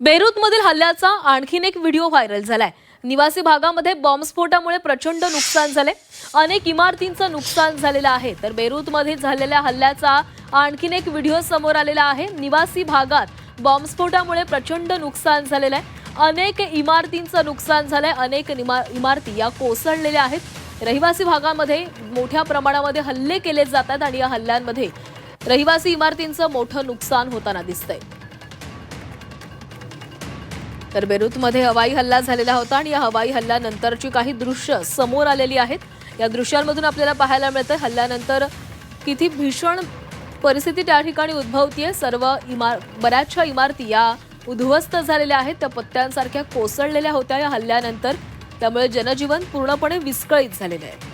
बेरूतमधील हल्ल्याचा आणखीन एक व्हिडिओ व्हायरल झालाय। निवासी भागामध्ये बॉम्बस्फोटामुळे प्रचंड नुकसान झाले, अनेक इमारतींचं नुकसान झालेलं आहे। तर बेरूतमध्ये झालेल्या हल्ल्याचा आणखीन एक व्हिडिओ समोर आलेला आहे। निवासी भागात बॉम्बस्फोटामुळे प्रचंड नुकसान झालेलं आहे, अनेक इमारतींचं नुकसान झालंय, अनेक इमारती या कोसळलेल्या आहेत। रहिवासी भागामध्ये मोठ्या प्रमाणामध्ये हल्ले केले जातात आणि या हल्ल्यांमध्ये रहिवासी इमारतींचं मोठं नुकसान होताना दिसतंय। तर बेरूतमध्ये हवाई हल्ला झालेला होता आणि या हवाई हल्ल्यानंतरची काही दृश्य समोर आलेली आहेत। या दृश्यांमधून आपल्याला पाहायला मिळतं हल्ल्यानंतर किती भीषण परिस्थिती त्या ठिकाणी उद्भवतीये। बऱ्याचशा इमारती या उद्ध्वस्त झालेल्या आहेत, त्या पत्त्यांसारख्या कोसळलेल्या होत्या या हल्ल्यानंतर। त्यामुळे जनजीवन पूर्णपणे विस्कळीत झालेलं आहे।